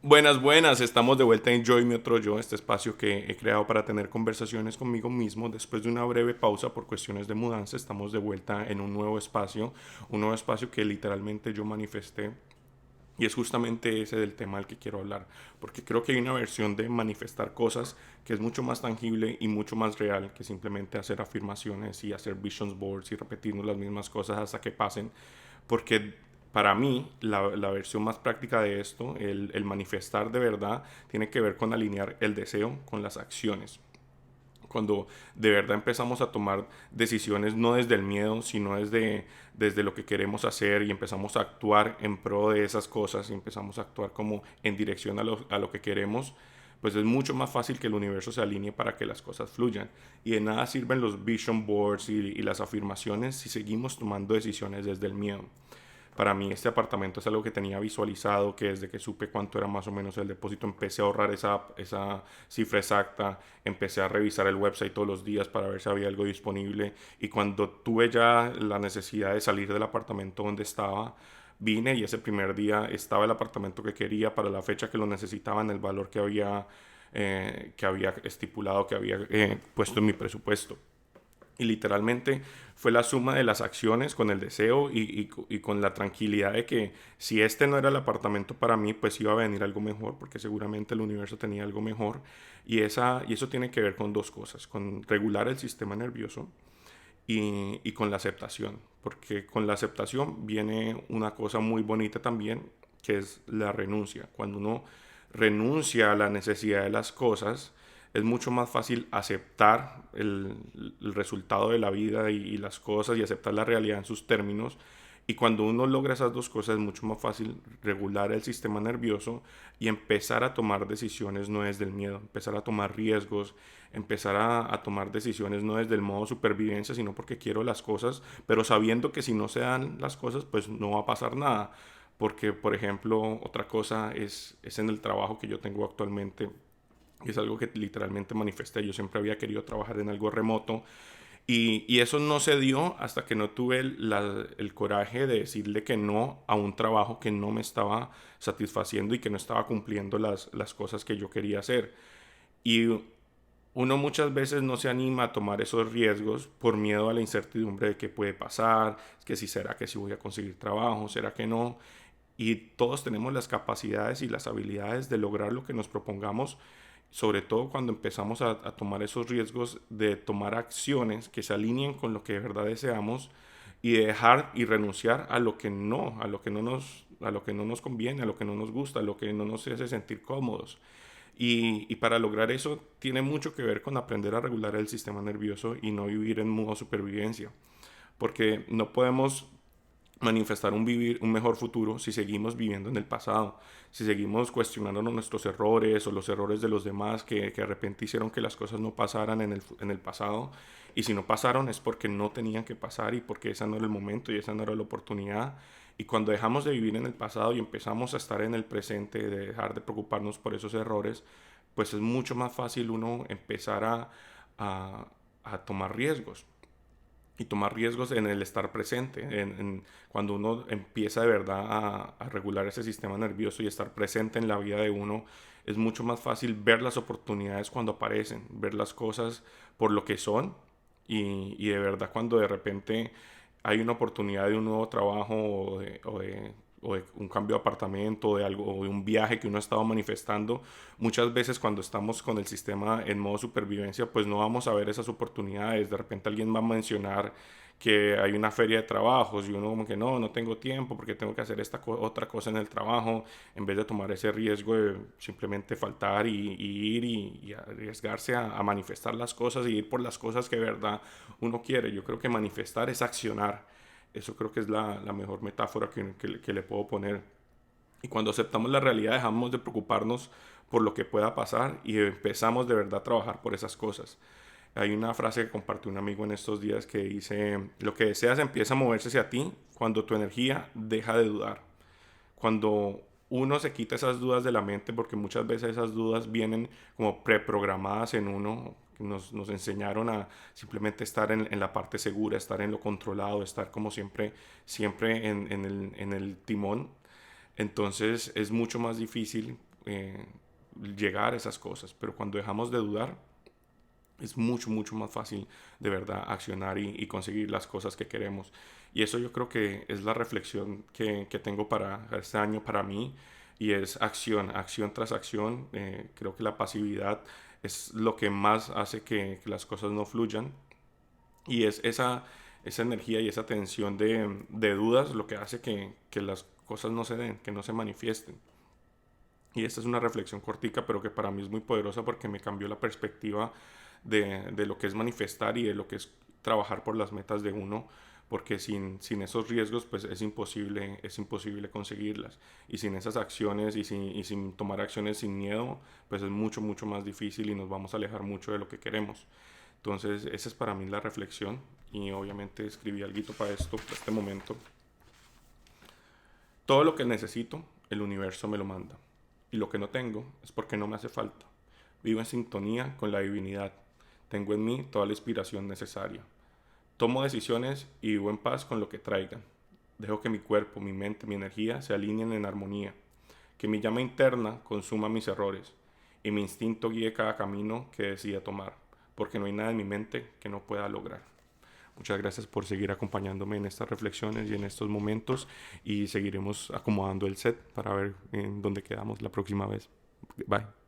Buenas, buenas, estamos de vuelta en Yo y mi otro yo, este espacio que he creado para tener conversaciones conmigo mismo. Después de una breve pausa por cuestiones de mudanza, estamos de vuelta en un nuevo espacio que literalmente yo manifesté. Y es justamente ese del tema del que quiero hablar, porque creo que hay una versión de manifestar cosas que es mucho más tangible y mucho más real que simplemente hacer afirmaciones y hacer visions boards y repetirnos las mismas cosas hasta que pasen, porque para mí la versión más práctica de esto, el manifestar de verdad, tiene que ver con alinear el deseo con las acciones. Cuando de verdad empezamos a tomar decisiones no desde el miedo, sino desde lo que queremos hacer y empezamos a actuar en pro de esas cosas y empezamos a actuar como en dirección a lo que queremos, pues es mucho más fácil que el universo se alinee para que las cosas fluyan. Y de nada sirven los vision boards y las afirmaciones si seguimos tomando decisiones desde el miedo. Para mí este apartamento es algo que tenía visualizado, que desde que supe cuánto era más o menos el depósito, empecé a ahorrar esa cifra exacta, empecé a revisar el website todos los días para ver si había algo disponible y cuando tuve ya la necesidad de salir del apartamento donde estaba, vine y ese primer día estaba el apartamento que quería para la fecha que lo necesitaba en el valor que había estipulado, que había puesto en mi presupuesto. Y literalmente fue la suma de las acciones con el deseo y con la tranquilidad de que si este no era el apartamento para mí, pues iba a venir algo mejor, porque seguramente el universo tenía algo mejor. Y eso tiene que ver con dos cosas, con regular el sistema nervioso y con la aceptación, porque con la aceptación viene una cosa muy bonita también, que es la renuncia. Cuando uno renuncia a la necesidad de las cosas, es mucho más fácil aceptar el resultado de la vida y las cosas y aceptar la realidad en sus términos. Y cuando uno logra esas dos cosas es mucho más fácil regular el sistema nervioso y empezar a tomar decisiones no desde el miedo, empezar a tomar riesgos, empezar a tomar decisiones no desde el modo supervivencia, sino porque quiero las cosas, pero sabiendo que si no se dan las cosas, pues no va a pasar nada. Porque, por ejemplo, otra cosa es en el trabajo que yo tengo actualmente. Y es algo que literalmente manifesté. Yo siempre había querido trabajar en algo remoto y eso no se dio hasta que no tuve el coraje de decirle que no a un trabajo que no me estaba satisfaciendo y que no estaba cumpliendo las cosas que yo quería hacer. Y uno muchas veces no se anima a tomar esos riesgos por miedo a la incertidumbre de qué puede pasar, que si será que si voy a conseguir trabajo, será que no. Y todos tenemos las capacidades y las habilidades de lograr lo que nos propongamos, sobre todo cuando empezamos a tomar esos riesgos de tomar acciones que se alineen con lo que de verdad deseamos y de dejar y renunciar a lo que no nos conviene, a lo que no nos gusta, a lo que no nos hace sentir cómodos. Y para lograr eso tiene mucho que ver con aprender a regular el sistema nervioso y no vivir en modo supervivencia. Porque no podemos manifestar un mejor futuro si seguimos viviendo en el pasado, si seguimos cuestionándonos nuestros errores o los errores de los demás que de repente hicieron que las cosas no pasaran en el pasado. Y si no pasaron es porque no tenían que pasar y porque ese no era el momento y esa no era la oportunidad. Y cuando dejamos de vivir en el pasado y empezamos a estar en el presente, de dejar de preocuparnos por esos errores, pues es mucho más fácil uno empezar a, a tomar riesgos y tomar riesgos en el estar presente, cuando uno empieza de verdad a regular ese sistema nervioso y estar presente en la vida de uno, es mucho más fácil ver las oportunidades cuando aparecen, ver las cosas por lo que son y de verdad cuando de repente hay una oportunidad de un nuevo trabajo o de un cambio de apartamento o de algo o de un viaje que uno ha estado manifestando, muchas veces cuando estamos con el sistema en modo supervivencia, pues no vamos a ver esas oportunidades. De repente alguien va a mencionar que hay una feria de trabajos y uno como que no tengo tiempo porque tengo que hacer otra cosa en el trabajo, en vez de tomar ese riesgo de simplemente faltar y ir y arriesgarse a manifestar las cosas y ir por las cosas que de verdad uno quiere. Yo creo que manifestar es accionar. Eso creo que es la mejor metáfora que le puedo poner. Y cuando aceptamos la realidad dejamos de preocuparnos por lo que pueda pasar y empezamos de verdad a trabajar por esas cosas. Hay una frase que compartió un amigo en estos días que dice, lo que deseas empieza a moverse hacia ti cuando tu energía deja de dudar. Cuando uno se quita esas dudas de la mente, porque muchas veces esas dudas vienen como preprogramadas en uno, nos enseñaron a simplemente estar en la parte segura, estar en lo controlado, estar como siempre en el timón. Entonces es mucho más difícil llegar a esas cosas, pero cuando dejamos de dudar, es mucho, mucho más fácil de verdad accionar y conseguir las cosas que queremos. Y eso yo creo que es la reflexión que tengo para este año para mí, y es acción, acción tras acción. Creo que la pasividad es lo que más hace que las cosas no fluyan, y es esa energía y esa tensión de dudas lo que hace que las cosas no se den, que no se manifiesten. Y esta es una reflexión cortica, pero que para mí es muy poderosa porque me cambió la perspectiva de lo que es manifestar y de lo que es trabajar por las metas de uno, porque sin esos riesgos pues es imposible conseguirlas. Y sin esas acciones y sin tomar acciones sin miedo, pues es mucho, mucho más difícil y nos vamos a alejar mucho de lo que queremos. Entonces esa es para mí la reflexión, y obviamente escribí algo para esto, para este momento. Todo lo que necesito, el universo me lo manda. Y lo que no tengo es porque no me hace falta. Vivo en sintonía con la divinidad. Tengo en mí toda la inspiración necesaria. Tomo decisiones y vivo en paz con lo que traigan. Dejo que mi cuerpo, mi mente, mi energía se alineen en armonía. Que mi llama interna consuma mis errores y mi instinto guíe cada camino que decida tomar, porque no hay nada en mi mente que no pueda lograr. Muchas gracias por seguir acompañándome en estas reflexiones y en estos momentos, y seguiremos acomodando el set para ver en dónde quedamos la próxima vez. Bye.